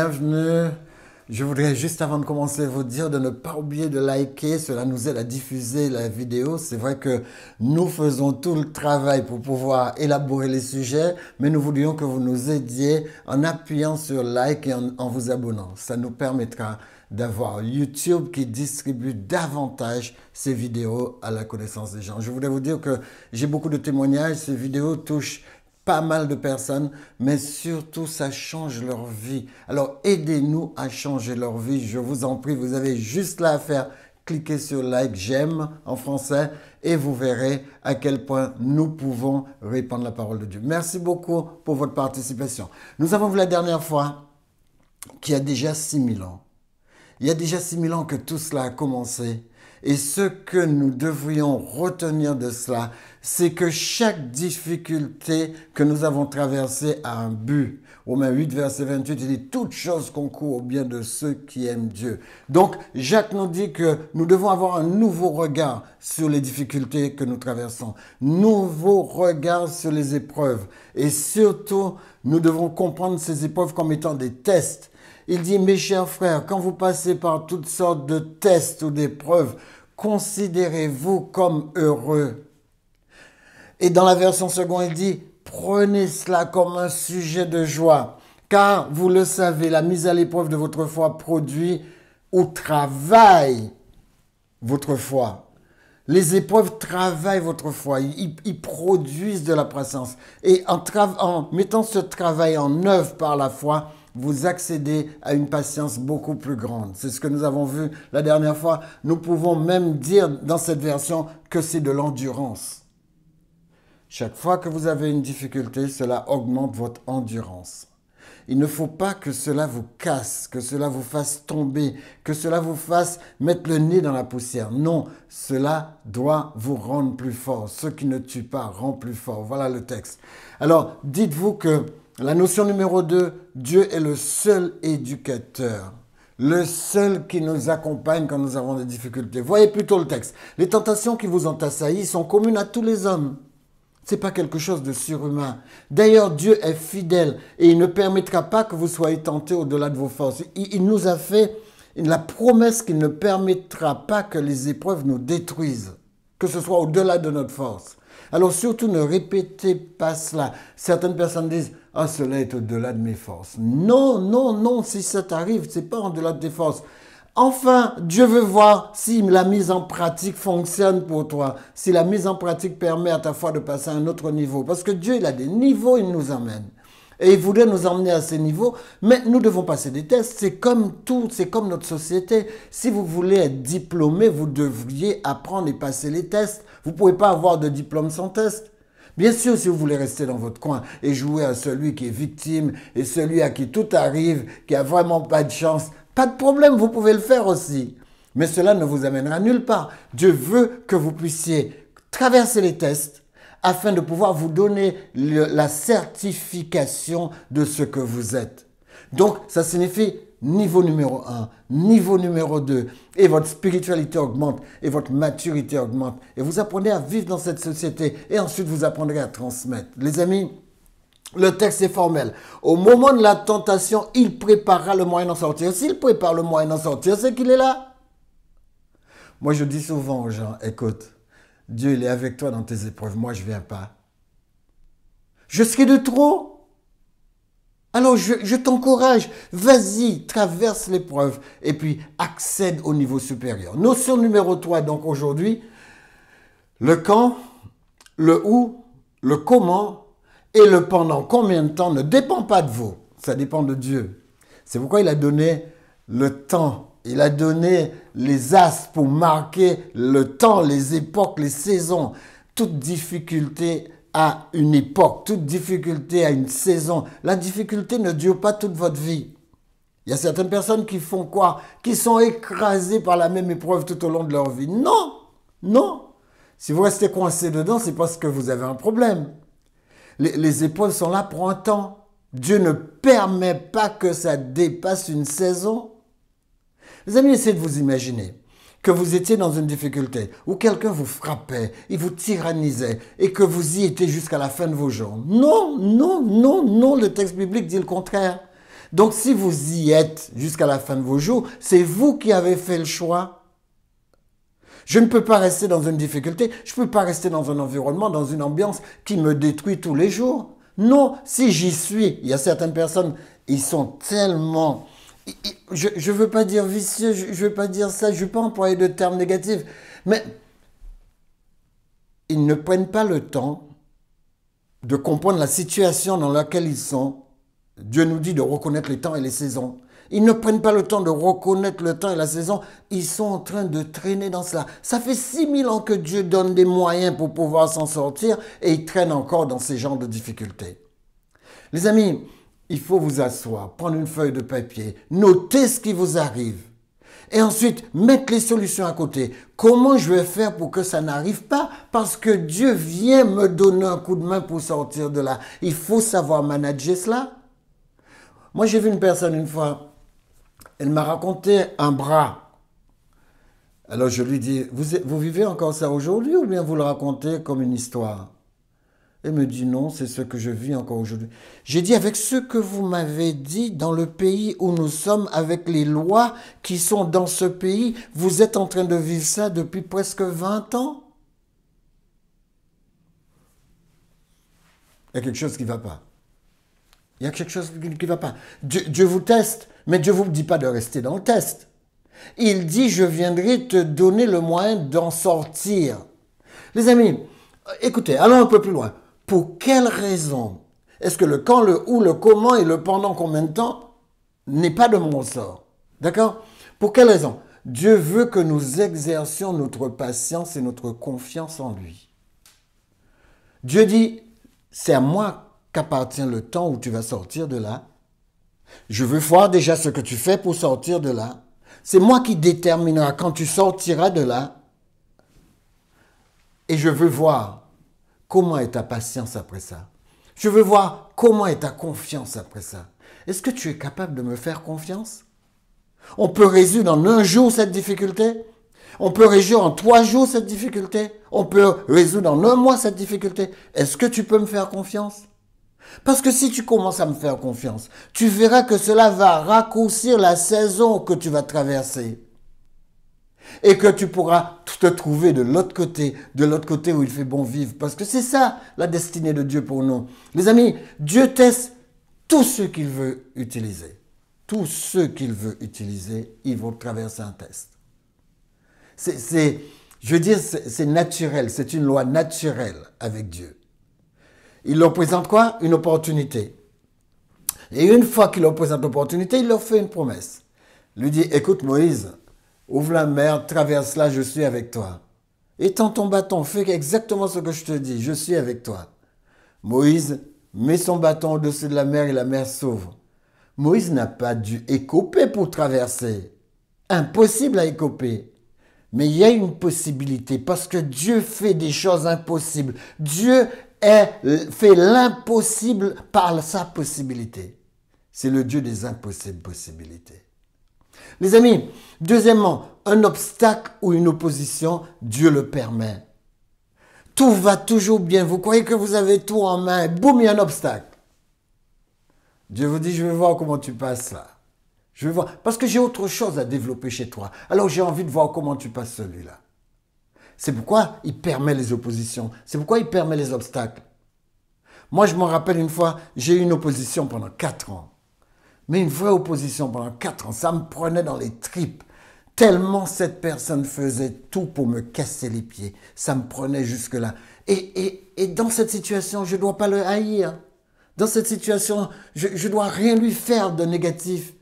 bienvenue. Je voudrais juste avant de commencer vous dire de ne pas oublier de liker, cela nous aide à diffuser la vidéo. C'est vrai que nous faisons tout le travail pour pouvoir élaborer les sujets, mais nous voulions que vous nous aidiez en appuyant sur like et en vous abonnant. Ça nous permettra d'avoir YouTube qui distribue davantage ces vidéos à la connaissance des gens. Je voudrais vous dire que j'ai beaucoup de témoignages, ces vidéos touchent pas mal de personnes, mais surtout, ça change leur vie. Alors, aidez-nous à changer leur vie. Je vous en prie, vous avez juste là à faire. Cliquez sur like, j'aime en français, et vous verrez à quel point nous pouvons répandre la parole de Dieu. Merci beaucoup pour votre participation. Nous avons vu la dernière fois qu'il y a déjà 6000 ans. Il y a déjà 6000 ans que tout cela a commencé. Et ce que nous devrions retenir de cela, c'est que chaque difficulté que nous avons traversée a un but. Romains 8, verset 28, il dit « Toutes choses concourent au bien de ceux qui aiment Dieu ». Donc, Jacques nous dit que nous devons avoir un nouveau regard sur les difficultés que nous traversons. Nouveau regard sur les épreuves. Et surtout, nous devons comprendre ces épreuves comme étant des tests. Il dit, mes chers frères, quand vous passez par toutes sortes de tests ou d'épreuves, considérez-vous comme heureux. Et dans la version seconde, il dit, prenez cela comme un sujet de joie, car vous le savez, la mise à l'épreuve de votre foi produit ou travaille votre foi. Les épreuves travaillent votre foi, ils produisent de la patience. Et en mettant ce travail en œuvre par la foi, vous accédez à une patience beaucoup plus grande. C'est ce que nous avons vu la dernière fois. Nous pouvons même dire dans cette version que c'est de l'endurance. Chaque fois que vous avez une difficulté, cela augmente votre endurance. Il ne faut pas que cela vous casse, que cela vous fasse tomber, que cela vous fasse mettre le nez dans la poussière. Non, cela doit vous rendre plus fort. Ce qui ne tue pas rend plus fort. Voilà le texte. Alors, dites-vous que la notion numéro 2, Dieu est le seul éducateur, le seul qui nous accompagne quand nous avons des difficultés. Voyez plutôt le texte. Les tentations qui vous ont assailli sont communes à tous les hommes. Ce n'est pas quelque chose de surhumain. D'ailleurs, Dieu est fidèle et il ne permettra pas que vous soyez tentés au-delà de vos forces. Il nous a fait la promesse qu'il ne permettra pas que les épreuves nous détruisent, que ce soit au-delà de notre force. Alors surtout, ne répétez pas cela. Certaines personnes disent « Ah, cela est au-delà de mes forces. » Non, non, non, si ça t'arrive, ce n'est pas au-delà de tes forces. Enfin, Dieu veut voir si la mise en pratique fonctionne pour toi, si la mise en pratique permet à ta foi de passer à un autre niveau. Parce que Dieu, il a des niveaux, il nous emmène. Et il voudrait nous emmener à ces niveaux, mais nous devons passer des tests. C'est comme tout, c'est comme notre société. Si vous voulez être diplômé, vous devriez apprendre et passer les tests. Vous ne pouvez pas avoir de diplôme sans test. Bien sûr, si vous voulez rester dans votre coin et jouer à celui qui est victime et celui à qui tout arrive, qui a vraiment pas de chance, pas de problème, vous pouvez le faire aussi. Mais cela ne vous amènera nulle part. Dieu veut que vous puissiez traverser les tests afin de pouvoir vous donner la certification de ce que vous êtes. Donc, ça signifie niveau numéro 1, niveau numéro 2, et votre spiritualité augmente, et votre maturité augmente, et vous apprenez à vivre dans cette société, et ensuite vous apprendrez à transmettre. Les amis, le texte est formel. Au moment de la tentation, il préparera le moyen d'en sortir. S'il prépare le moyen d'en sortir, c'est qu'il est là. Moi, je dis souvent aux gens, écoute, Dieu, il est avec toi dans tes épreuves. Moi, je ne viens pas. Je serai de trop. Alors, je t'encourage. Vas-y, traverse l'épreuve et puis accède au niveau supérieur. Notion numéro 3, donc aujourd'hui, le quand, le où, le comment et le pendant. Combien de temps ne dépend pas de vous. Ça dépend de Dieu. C'est pourquoi il a donné le temps. Il a donné les astres pour marquer le temps, les époques, les saisons. Toute difficulté a une époque, toute difficulté a une saison. La difficulté ne dure pas toute votre vie. Il y a certaines personnes qui font quoi? Qui sont écrasées par la même épreuve tout au long de leur vie. Non, non. Si vous restez coincé dedans, c'est parce que vous avez un problème. Les épreuves sont là pour un temps. Dieu ne permet pas que ça dépasse une saison. Les amis, essayez de vous imaginer que vous étiez dans une difficulté où quelqu'un vous frappait, il vous tyrannisait et que vous y étiez jusqu'à la fin de vos jours. Non, non, non, non, le texte biblique dit le contraire. Donc si vous y êtes jusqu'à la fin de vos jours, c'est vous qui avez fait le choix. Je ne peux pas rester dans une difficulté, je ne peux pas rester dans un environnement, dans une ambiance qui me détruit tous les jours. Non, si j'y suis, il y a certaines personnes, ils sont tellement... Je ne veux pas dire vicieux, je ne veux pas dire ça, je ne veux pas employer de termes négatifs, mais ils ne prennent pas le temps de comprendre la situation dans laquelle ils sont. Dieu nous dit de reconnaître les temps et les saisons. Ils ne prennent pas le temps de reconnaître le temps et la saison. Ils sont en train de traîner dans cela. Ça fait 6000 ans que Dieu donne des moyens pour pouvoir s'en sortir et ils traînent encore dans ces genres de difficultés. Les amis, il faut vous asseoir, prendre une feuille de papier, noter ce qui vous arrive et ensuite mettre les solutions à côté. Comment je vais faire pour que ça n'arrive pas? Parce que Dieu vient me donner un coup de main pour sortir de là. Il faut savoir manager cela. Moi, j'ai vu une personne une fois, elle m'a raconté un bras. Alors je lui dis, vous vivez encore ça aujourd'hui ou bien vous le racontez comme une histoire? Elle me dit non, c'est ce que je vis encore aujourd'hui. J'ai dit, avec ce que vous m'avez dit, dans le pays où nous sommes, avec les lois qui sont dans ce pays, vous êtes en train de vivre ça depuis presque 20 ans? Il y a quelque chose qui ne va pas. Il y a quelque chose qui ne va pas. Dieu vous teste, mais Dieu ne vous dit pas de rester dans le test. Il dit, je viendrai te donner le moyen d'en sortir. Les amis, écoutez, allons un peu plus loin. Pour quelle raison est-ce que le quand, le où, le comment et le pendant combien de temps n'est pas de mon sort? D'accord? Pour quelle raison? Dieu veut que nous exercions notre patience et notre confiance en lui. Dieu dit, c'est à moi qu'appartient le temps où tu vas sortir de là. Je veux voir déjà ce que tu fais pour sortir de là. C'est moi qui déterminera quand tu sortiras de là. Et je veux voir comment est ta patience après ça. Je veux voir comment est ta confiance après ça. Est-ce que tu es capable de me faire confiance? On peut résoudre en un jour cette difficulté. On peut résoudre en 3 jours cette difficulté. On peut résoudre en un mois cette difficulté. Est-ce que tu peux me faire confiance? Parce que si tu commences à me faire confiance, tu verras que cela va raccourcir la saison que tu vas traverser. Et que tu pourras te trouver de l'autre côté où il fait bon vivre. Parce que c'est ça la destinée de Dieu pour nous. Les amis, Dieu teste tous ceux qu'il veut utiliser. Tous ceux qu'il veut utiliser, ils vont traverser un test. Je veux dire, c'est naturel, c'est une loi naturelle avec Dieu. Il leur présente quoi? Une opportunité. Et une fois qu'il leur présente l'opportunité, il leur fait une promesse. Il lui dit, écoute Moïse, ouvre la mer, traverse-la, je suis avec toi. Étends ton bâton, fais exactement ce que je te dis, je suis avec toi. Moïse met son bâton au-dessus de la mer et la mer s'ouvre. Moïse n'a pas dû écoper pour traverser. Impossible à écoper. Mais il y a une possibilité parce que Dieu fait des choses impossibles. Dieu fait l'impossible par sa possibilité. C'est le Dieu des impossibles possibilités. Les amis, deuxièmement, un obstacle ou une opposition, Dieu le permet. Tout va toujours bien. Vous croyez que vous avez tout en main. Boum, il y a un obstacle. Dieu vous dit, je vais voir comment tu passes là. Je vais voir. Parce que j'ai autre chose à développer chez toi. Alors j'ai envie de voir comment tu passes celui-là. C'est pourquoi il permet les oppositions. C'est pourquoi il permet les obstacles. Moi, je me rappelle une fois, j'ai eu une opposition pendant 4 ans. Mais une vraie opposition pendant 4 ans, ça me prenait dans les tripes. Tellement cette personne faisait tout pour me casser les pieds. Ça me prenait jusque-là. Et dans cette situation, je ne dois pas le haïr. Dans cette situation, je ne dois rien lui faire de négatif.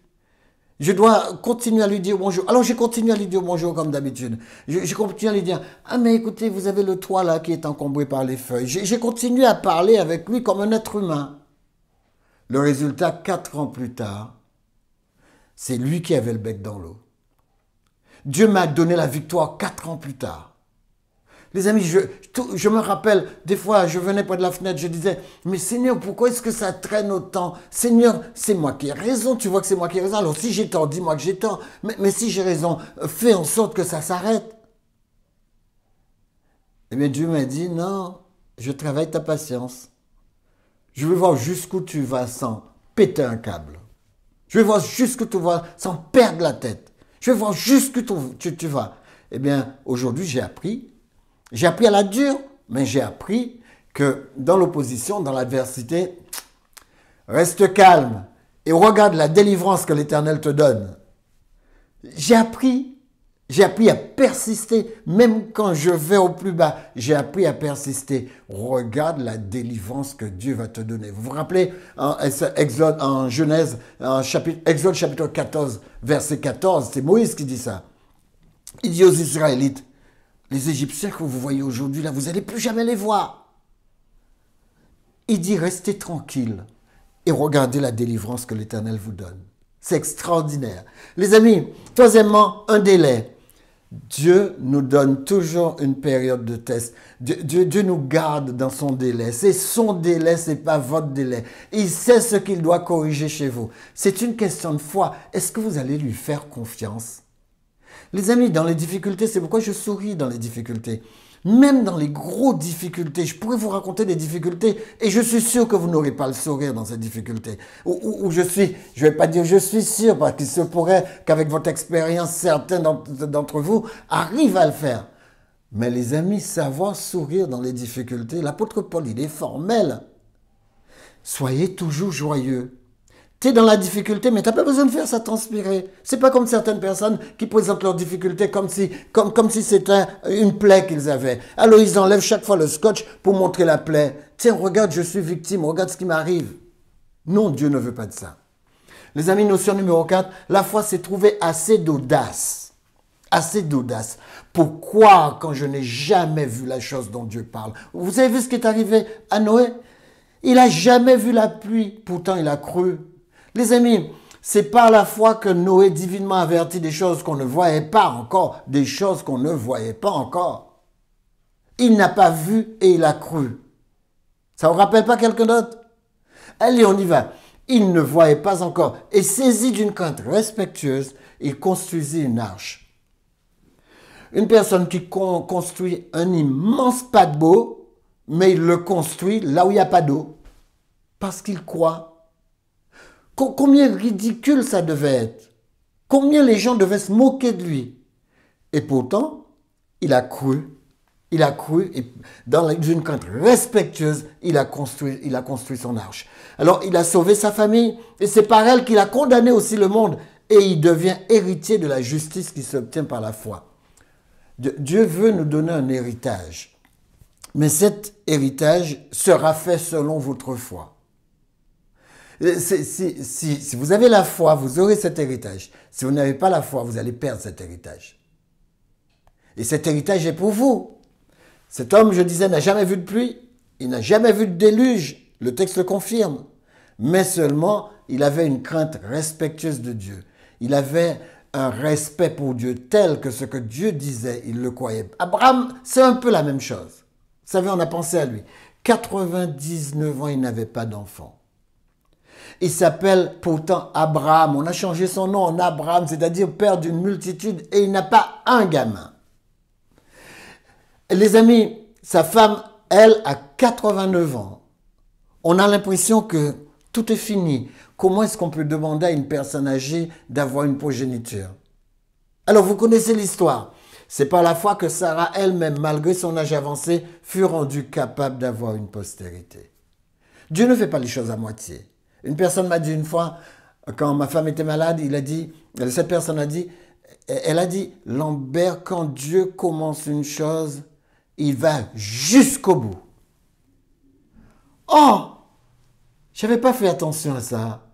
Je dois continuer à lui dire bonjour. Alors, j'ai continué à lui dire bonjour comme d'habitude. Je continue à lui dire, ah mais écoutez, vous avez le toit là qui est encombré par les feuilles. J'ai continué à parler avec lui comme un être humain. Le résultat, 4 ans plus tard, c'est lui qui avait le bec dans l'eau. Dieu m'a donné la victoire 4 ans plus tard. Les amis, je me rappelle, des fois, je venais près de la fenêtre, je disais, mais Seigneur, pourquoi est-ce que ça traîne autant? Seigneur, c'est moi qui ai raison, tu vois que c'est moi qui ai raison. Alors si j'ai tort, dis-moi que j'ai tort. Mais si j'ai raison, fais en sorte que ça s'arrête. Eh bien, Dieu m'a dit, non, je travaille ta patience. Je veux voir jusqu'où tu vas sans péter un câble. Je vais voir jusqu'où tu vas sans perdre la tête. Je vais voir jusqu'où tu vas. Eh bien, aujourd'hui, j'ai appris à la dure, mais j'ai appris que dans l'opposition, dans l'adversité, reste calme et regarde la délivrance que l'Éternel te donne. J'ai appris à persister, même quand je vais au plus bas, j'ai appris à persister. Regarde la délivrance que Dieu va te donner. Vous vous rappelez en Genèse, Exode chapitre 14, verset 14, c'est Moïse qui dit ça. Il dit aux Israélites, les Égyptiens que vous voyez aujourd'hui là, vous n'allez plus jamais les voir. Il dit, restez tranquille et regardez la délivrance que l'Éternel vous donne. C'est extraordinaire. Les amis, troisièmement, un délai. Dieu nous donne toujours une période de test. Dieu nous garde dans son délai. C'est son délai, ce n'est pas votre délai. Il sait ce qu'il doit corriger chez vous. C'est une question de foi. Est-ce que vous allez lui faire confiance? Les amis, dans les difficultés, c'est pourquoi je souris dans les difficultés. Même dans les grosses difficultés, je pourrais vous raconter des difficultés et je suis sûr que vous n'aurez pas le sourire dans ces difficultés. Ou je vais pas dire je suis sûr, parce qu'il se pourrait qu'avec votre expérience, certains d'entre vous arrivent à le faire. Mais les amis, savoir sourire dans les difficultés, l'apôtre Paul, il est formel. Soyez toujours joyeux. Tu es dans la difficulté, mais tu n'as pas besoin de faire ça transpirer. C'est pas comme certaines personnes qui présentent leurs difficultés comme si c'était une plaie qu'ils avaient. Alors ils enlèvent chaque fois le scotch pour montrer la plaie. Tiens, regarde, je suis victime, regarde ce qui m'arrive. Non, Dieu ne veut pas de ça. Les amis, notion numéro 4, la foi, c'est trouver assez d'audace. Assez d'audace pour croire quand je n'ai jamais vu la chose dont Dieu parle. Vous avez vu ce qui est arrivé à Noé? Il n'a jamais vu la pluie, pourtant il a cru. Les amis, c'est par la foi que Noé divinement avertit des choses qu'on ne voyait pas encore, des choses qu'on ne voyait pas encore. Il n'a pas vu et il a cru. Ça ne vous rappelle pas quelqu'un d'autre? Allez, on y va. Il ne voyait pas encore et saisi d'une crainte respectueuse, il construisit une arche. Une personne qui construit un immense paquebot, mais il le construit là où il n'y a pas d'eau, parce qu'il croit. Combien ridicule ça devait être. Combien les gens devaient se moquer de lui. Et pourtant, il a cru. Il a cru et dans une crainte respectueuse, il a construit son arche. Alors, il a sauvé sa famille et c'est par elle qu'il a condamné aussi le monde et il devient héritier de la justice qui s'obtient par la foi. Dieu veut nous donner un héritage. Mais cet héritage sera fait selon votre foi. Si vous avez la foi, vous aurez cet héritage. Si vous n'avez pas la foi, vous allez perdre cet héritage. Et cet héritage est pour vous. Cet homme, je disais, n'a jamais vu de pluie, il n'a jamais vu de déluge, le texte le confirme. Mais seulement, il avait une crainte respectueuse de Dieu. Il avait un respect pour Dieu tel que ce que Dieu disait, il le croyait. Abraham, c'est un peu la même chose. Vous savez, on a pensé à lui. 99 ans, il n'avait pas d'enfant. Il s'appelle pourtant Abraham. On a changé son nom en Abraham, c'est-à-dire père d'une multitude, et il n'a pas un gamin. Les amis, sa femme, elle, a 89 ans. On a l'impression que tout est fini. Comment est-ce qu'on peut demander à une personne âgée d'avoir une progéniture? Alors, vous connaissez l'histoire. C'est par la foi que Sarah elle-même, malgré son âge avancé, fut rendue capable d'avoir une postérité. Dieu ne fait pas les choses à moitié. Une personne m'a dit une fois, quand ma femme était malade, cette personne a dit, Lambert, quand Dieu commence une chose, il va jusqu'au bout. Oh, je n'avais pas fait attention à ça.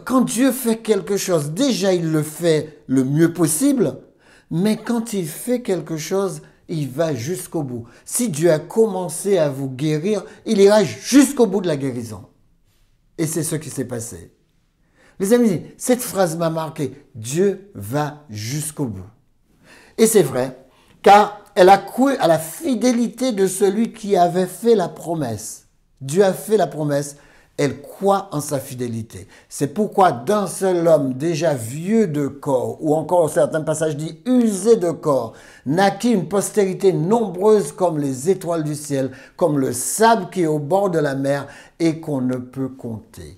Quand Dieu fait quelque chose, déjà il le fait le mieux possible, mais quand il fait quelque chose, il va jusqu'au bout. Si Dieu a commencé à vous guérir, il ira jusqu'au bout de la guérison. Et c'est ce qui s'est passé. Les amis, cette phrase m'a marqué. Dieu va jusqu'au bout. Et c'est vrai, car elle a cru à la fidélité de celui qui avait fait la promesse. Dieu a fait la promesse, elle croit en sa fidélité. C'est pourquoi d'un seul homme déjà vieux de corps, ou encore certains passages disent usé de corps, naquit une postérité nombreuse comme les étoiles du ciel, comme le sable qui est au bord de la mer et qu'on ne peut compter.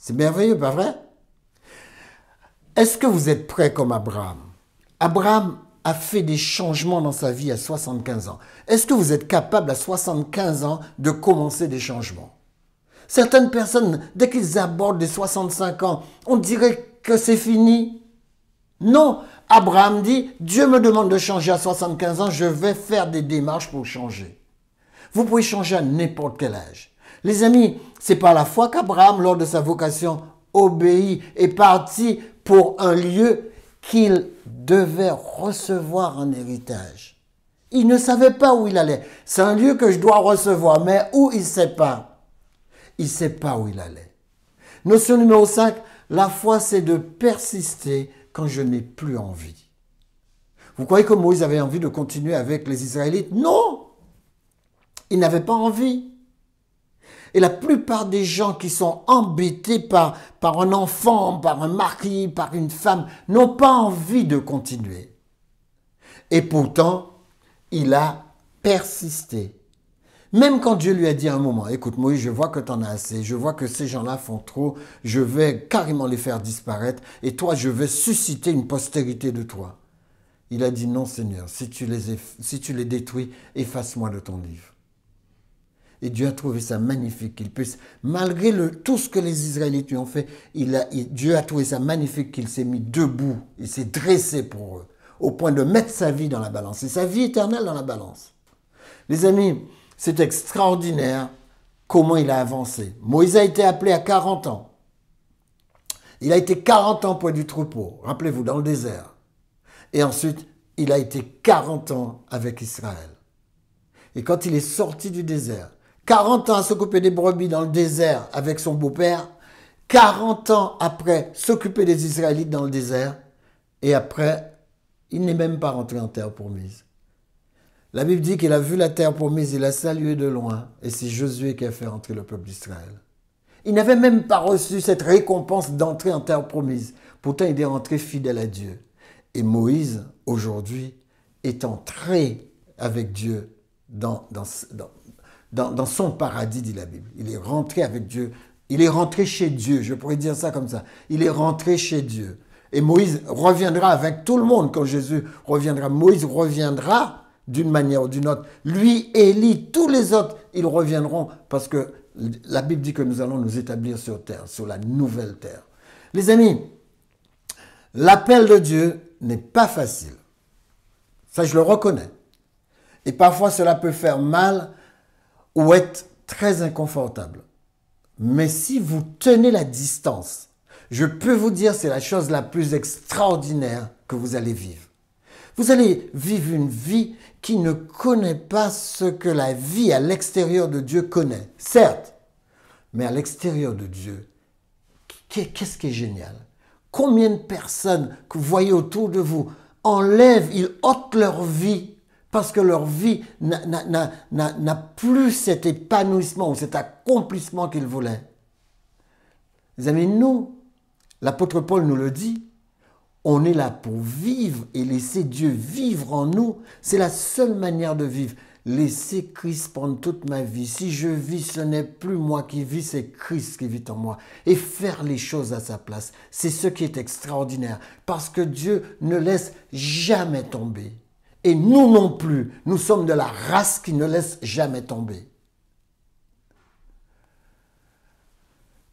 C'est merveilleux, pas vrai? Est-ce que vous êtes prêts comme Abraham? Abraham a fait des changements dans sa vie à 75 ans. Est-ce que vous êtes capable à 75 ans de commencer des changements? Certaines personnes, dès qu'ils abordent les 65 ans, on dirait que c'est fini. Non, Abraham dit, Dieu me demande de changer à 75 ans, je vais faire des démarches pour changer. Vous pouvez changer à n'importe quel âge. Les amis, c'est par la foi qu'Abraham, lors de sa vocation, obéit et parti pour un lieu qu'il devait recevoir en héritage. Il ne savait pas où il allait. C'est un lieu que je dois recevoir, mais où il ne sait pas. Il ne sait pas où il allait. Notion numéro 5, la foi, c'est de persister quand je n'ai plus envie. Vous croyez que Moïse avait envie de continuer avec les Israélites? Non! Il n'avait pas envie. Et la plupart des gens qui sont embêtés par un enfant, par un mari, par une femme, n'ont pas envie de continuer. Et pourtant, il a persisté. Même quand Dieu lui a dit à un moment, écoute Moïse, je vois que tu en as assez, je vois que ces gens-là font trop, je vais carrément les faire disparaître et toi, je vais susciter une postérité de toi. Il a dit non Seigneur, si tu les détruis, efface-moi de ton livre. Et Dieu a trouvé ça magnifique qu'il puisse, malgré tout ce que les Israélites lui ont fait, Dieu a trouvé ça magnifique qu'il s'est mis debout, il s'est dressé pour eux, au point de mettre sa vie dans la balance et sa vie éternelle dans la balance. Les amis, c'est extraordinaire comment il a avancé. Moïse a été appelé à 40 ans. Il a été 40 ans près du troupeau, rappelez-vous, dans le désert. Et ensuite, il a été 40 ans avec Israël. Et quand il est sorti du désert, 40 ans à s'occuper des brebis dans le désert avec son beau-père, 40 ans après s'occuper des Israélites dans le désert, et après, il n'est même pas rentré en terre promise. La Bible dit qu'il a vu la terre promise, il a salué de loin, et c'est Josué qui a fait entrer le peuple d'Israël. Il n'avait même pas reçu cette récompense d'entrer en terre promise. Pourtant, il est rentré fidèle à Dieu. Et Moïse, aujourd'hui, est entré avec Dieu dans son paradis, dit la Bible. Il est rentré avec Dieu. Il est rentré chez Dieu, je pourrais dire ça comme ça. Il est rentré chez Dieu. Et Moïse reviendra avec tout le monde quand Jésus reviendra. Moïse reviendra d'une manière ou d'une autre. Lui, Élie, tous les autres, ils reviendront parce que la Bible dit que nous allons nous établir sur terre, sur la nouvelle terre. Les amis, l'appel de Dieu n'est pas facile. Ça, je le reconnais. Et parfois, cela peut faire mal ou être très inconfortable. Mais si vous tenez la distance, je peux vous dire c'est la chose la plus extraordinaire que vous allez vivre. Vous allez vivre une vie qui ne connaît pas ce que la vie à l'extérieur de Dieu connaît. Certes, mais à l'extérieur de Dieu, qu'est-ce qui est génial? Combien de personnes que vous voyez autour de vous enlèvent, ils ôtent leur vie parce que leur vie n'a plus cet épanouissement ou cet accomplissement qu'ils voulaient. Les amis, nous, l'apôtre Paul nous le dit, on est là pour vivre et laisser Dieu vivre en nous. C'est la seule manière de vivre. Laisser Christ prendre toute ma vie. Si je vis, ce n'est plus moi qui vis, c'est Christ qui vit en moi. Et faire les choses à sa place. C'est ce qui est extraordinaire. Parce que Dieu ne laisse jamais tomber. Et nous non plus. Nous sommes de la race qui ne laisse jamais tomber.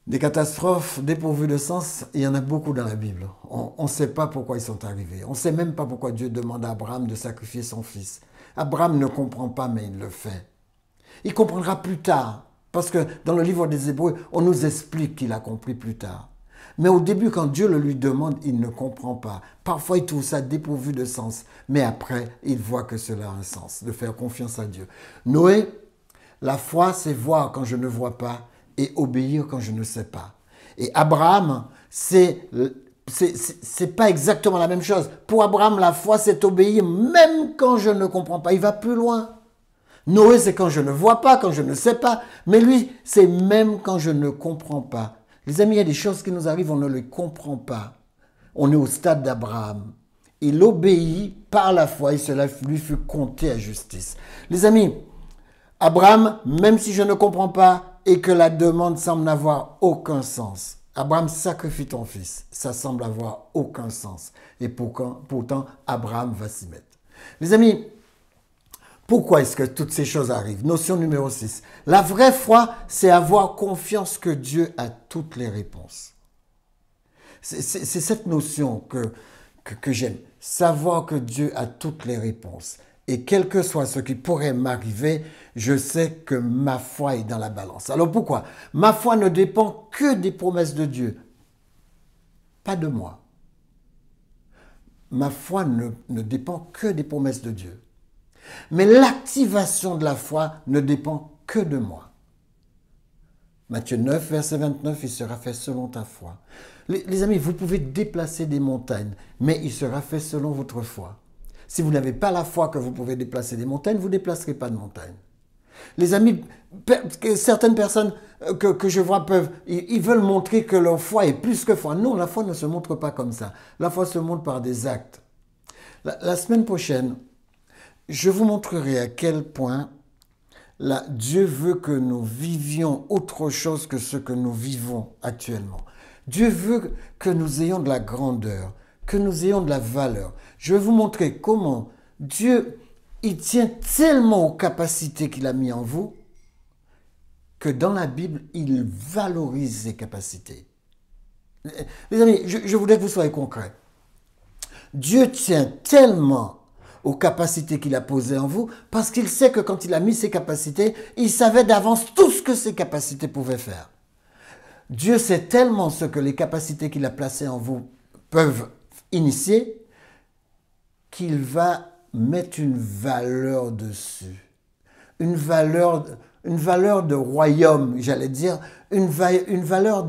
Des catastrophes dépourvues de sens, il y en a beaucoup dans la Bible. On ne sait pas pourquoi ils sont arrivés. On ne sait même pas pourquoi Dieu demande à Abraham de sacrifier son fils. Abraham ne comprend pas, mais il le fait. Il comprendra plus tard, parce que dans le livre des Hébreux, on nous explique qu'il a compris plus tard. Mais au début, quand Dieu le lui demande, il ne comprend pas. Parfois, il trouve ça dépourvu de sens. Mais après, il voit que cela a un sens, de faire confiance à Dieu. Noé, la foi, c'est voir quand je ne vois pas et obéir quand je ne sais pas. Et Abraham, c'est pas exactement la même chose. Pour Abraham, la foi, c'est obéir même quand je ne comprends pas. Il va plus loin. Noé, c'est quand je ne vois pas, quand je ne sais pas. Mais lui, c'est même quand je ne comprends pas. Les amis, il y a des choses qui nous arrivent, on ne les comprend pas. On est au stade d'Abraham. Il obéit par la foi et cela lui fut compté à justice. Les amis, Abraham, même si je ne comprends pas et que la demande semble n'avoir aucun sens, Abraham, sacrifie ton fils. Ça semble avoir aucun sens. Et pourtant, Abraham va s'y mettre. Les amis, pourquoi est-ce que toutes ces choses arrivent? Notion numéro 6. La vraie foi, c'est avoir confiance que Dieu a toutes les réponses. C'est cette notion que j'aime. Savoir que Dieu a toutes les réponses. Et quel que soit ce qui pourrait m'arriver, je sais que ma foi est dans la balance. Alors pourquoi? Ma foi ne dépend que des promesses de Dieu, pas de moi. Ma foi ne dépend que des promesses de Dieu. Mais l'activation de la foi ne dépend que de moi. Matthieu 9, verset 29, il sera fait selon ta foi. Les amis, vous pouvez déplacer des montagnes, mais il sera fait selon votre foi. Si vous n'avez pas la foi que vous pouvez déplacer des montagnes, vous ne déplacerez pas de montagnes. Les amis, certaines personnes que je vois ils veulent montrer que leur foi est plus que foi. Non, la foi ne se montre pas comme ça. La foi se montre par des actes. La semaine prochaine, je vous montrerai à quel point Dieu veut que nous vivions autre chose que ce que nous vivons actuellement. Dieu veut que nous ayons de la grandeur, que nous ayons de la valeur. Je vais vous montrer comment Dieu, il tient tellement aux capacités qu'il a mis en vous que dans la Bible, il valorise ses capacités. Les amis, je voudrais que vous soyez concrets. Dieu tient tellement aux capacités qu'il a posées en vous parce qu'il sait que quand il a mis ses capacités, il savait d'avance tout ce que ses capacités pouvaient faire. Dieu sait tellement ce que les capacités qu'il a placées en vous peuvent initier qu'il va mettre une valeur dessus. Une valeur de royaume, j'allais dire, une valeur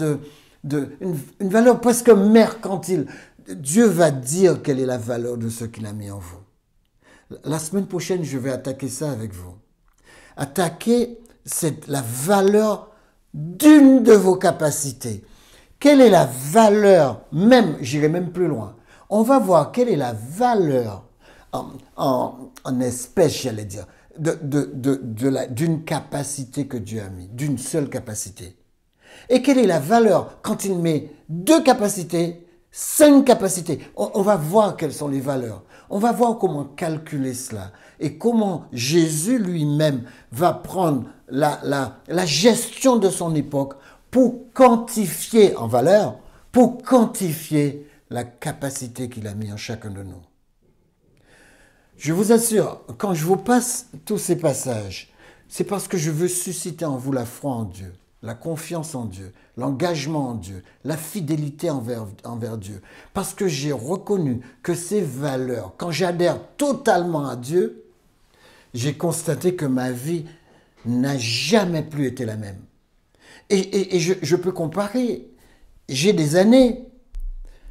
une valeur presque mercantile. Dieu va dire quelle est la valeur de ce qu'il a mis en vous. La semaine prochaine, je vais attaquer ça avec vous. Attaquer la valeur d'une de vos capacités. Quelle est la valeur, j'irai même plus loin. On va voir quelle est la valeur en espèce, j'allais dire, d'une capacité que Dieu a mis, d'une seule capacité. Et quelle est la valeur quand il met 2 capacités, 5 capacités. On va voir quelles sont les valeurs. On va voir comment calculer cela et comment Jésus lui-même va prendre la gestion de son époque pour quantifier en valeur, pour quantifier la capacité qu'il a mis en chacun de nous. Je vous assure, quand je vous passe tous ces passages, c'est parce que je veux susciter en vous la foi en Dieu, la confiance en Dieu, l'engagement en Dieu, la fidélité envers Dieu. Parce que j'ai reconnu que ces valeurs, quand j'adhère totalement à Dieu, j'ai constaté que ma vie n'a jamais plus été la même. Et je peux comparer. J'ai des années,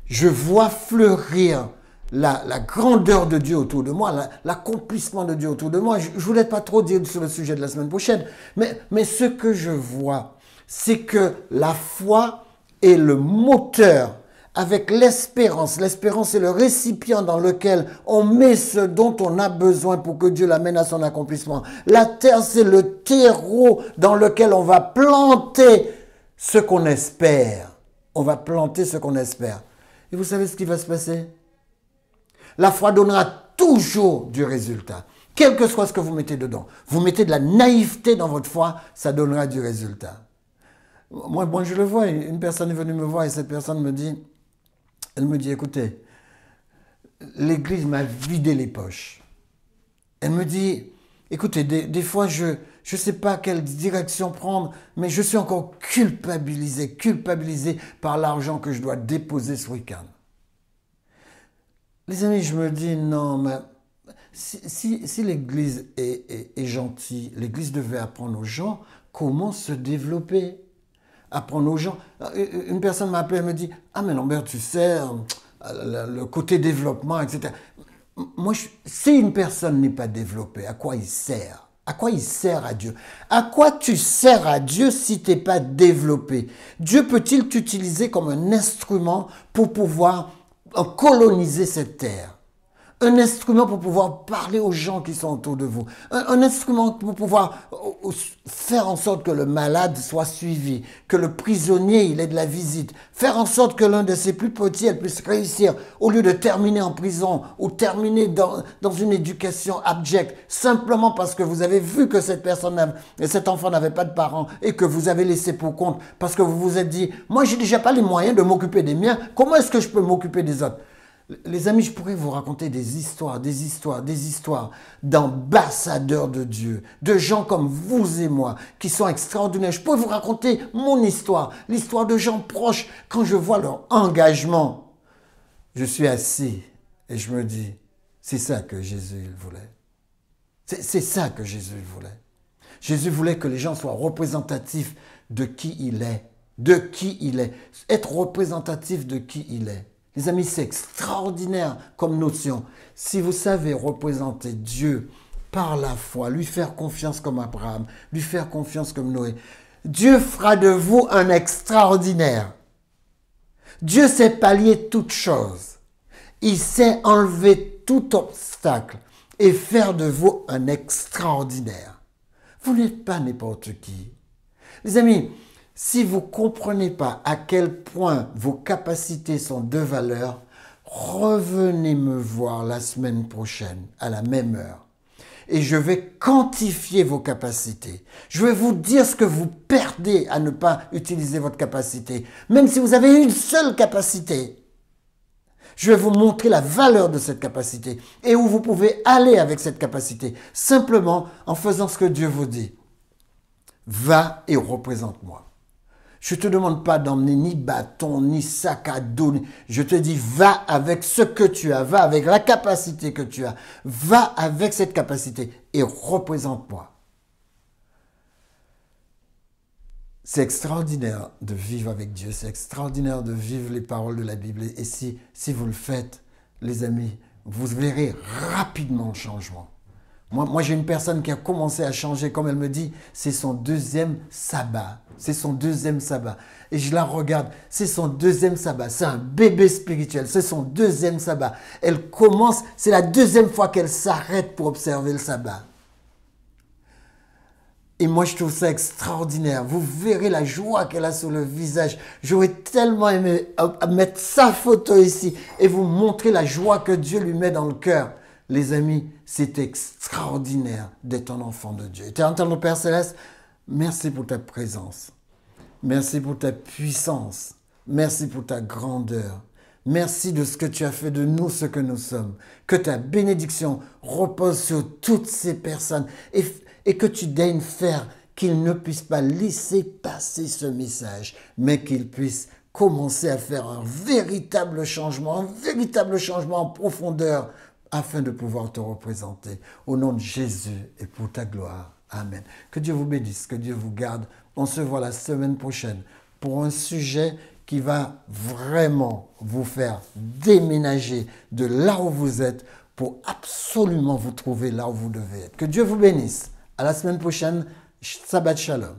je vois fleurir la grandeur de Dieu autour de moi, l'accomplissement de Dieu autour de moi. Je ne voulais pas trop dire sur le sujet de la semaine prochaine, mais ce que je vois, c'est que la foi est le moteur avec l'espérance. L'espérance est le récipient dans lequel on met ce dont on a besoin pour que Dieu l'amène à son accomplissement. La terre, c'est le terreau dans lequel on va planter ce qu'on espère. On va planter ce qu'on espère. Et vous savez ce qui va se passer? La foi donnera toujours du résultat. Quel que soit ce que vous mettez dedans. Vous mettez de la naïveté dans votre foi, ça donnera du résultat. Moi, je le vois, une personne est venue me voir et cette personne me dit, écoutez, l'Église m'a vidé les poches. Elle me dit, écoutez, des fois, je ne sais pas quelle direction prendre, mais je suis encore culpabilisé par l'argent que je dois déposer ce week-end. Les amis, je me dis, non, mais si l'Église est gentille, l'Église devait apprendre aux gens comment se développer. Apprendre aux gens. Une personne m'a appelé et me dit, ah mais Lambert, tu sais, le côté développement, etc. Moi, si une personne n'est pas développée, à quoi il sert? À quoi il sert à Dieu? À quoi tu sers à Dieu si tu n'es pas développé? Dieu peut-il t'utiliser comme un instrument pour pouvoir coloniser cette terre? Un instrument pour pouvoir parler aux gens qui sont autour de vous. Un instrument pour pouvoir faire en sorte que le malade soit suivi, que le prisonnier il ait de la visite, faire en sorte que l'un de ses plus petits elle puisse réussir au lieu de terminer en prison ou terminer dans une éducation abjecte, simplement parce que vous avez vu que cette personne, cet enfant n'avait pas de parents et que vous avez laissé pour compte parce que vous vous êtes dit, moi j'ai déjà pas les moyens de m'occuper des miens, comment est-ce que je peux m'occuper des autres? Les amis, je pourrais vous raconter des histoires d'ambassadeurs de Dieu, de gens comme vous et moi, qui sont extraordinaires. Je pourrais vous raconter mon histoire, l'histoire de gens proches. Quand je vois leur engagement, je suis assis et je me dis, c'est ça que Jésus voulait. C'est ça que Jésus voulait. Jésus voulait que les gens soient représentatifs de qui il est. De qui il est. Être représentatif de qui il est. Les amis, c'est extraordinaire comme notion. Si vous savez représenter Dieu par la foi, lui faire confiance comme Abraham, lui faire confiance comme Noé, Dieu fera de vous un extraordinaire. Dieu sait pallier toutes choses. Il sait enlever tout obstacle et faire de vous un extraordinaire. Vous n'êtes pas n'importe qui. Les amis, si vous ne comprenez pas à quel point vos capacités sont de valeur, revenez me voir la semaine prochaine à la même heure. Et je vais quantifier vos capacités. Je vais vous dire ce que vous perdez à ne pas utiliser votre capacité. Même si vous avez une seule capacité, je vais vous montrer la valeur de cette capacité et où vous pouvez aller avec cette capacité. Simplement en faisant ce que Dieu vous dit. Va et représente-moi. Je ne te demande pas d'emmener ni bâton, ni sac à dos. Je te dis, va avec ce que tu as, va avec la capacité que tu as. Va avec cette capacité et représente-moi. C'est extraordinaire de vivre avec Dieu. C'est extraordinaire de vivre les paroles de la Bible. Et si vous le faites, les amis, vous verrez rapidement le changement. Moi, j'ai une personne qui a commencé à changer, comme elle me dit, c'est son deuxième sabbat. C'est son deuxième sabbat. Et je la regarde, c'est son deuxième sabbat. C'est un bébé spirituel, c'est son deuxième sabbat. Elle commence, c'est la deuxième fois qu'elle s'arrête pour observer le sabbat. Et moi, je trouve ça extraordinaire. Vous verrez la joie qu'elle a sur le visage. J'aurais tellement aimé mettre sa photo ici et vous montrer la joie que Dieu lui met dans le cœur. Les amis, c'est extraordinaire d'être un enfant de Dieu. Éternel notre Père Céleste, merci pour ta présence. Merci pour ta puissance. Merci pour ta grandeur. Merci de ce que tu as fait de nous ce que nous sommes. Que ta bénédiction repose sur toutes ces personnes et que tu daignes faire qu'ils ne puissent pas laisser passer ce message, mais qu'ils puissent commencer à faire un véritable changement en profondeur afin de pouvoir te représenter. Au nom de Jésus et pour ta gloire. Amen. Que Dieu vous bénisse, que Dieu vous garde. On se voit la semaine prochaine pour un sujet qui va vraiment vous faire déménager de là où vous êtes pour absolument vous trouver là où vous devez être. Que Dieu vous bénisse. À la semaine prochaine. Shabbat Shalom.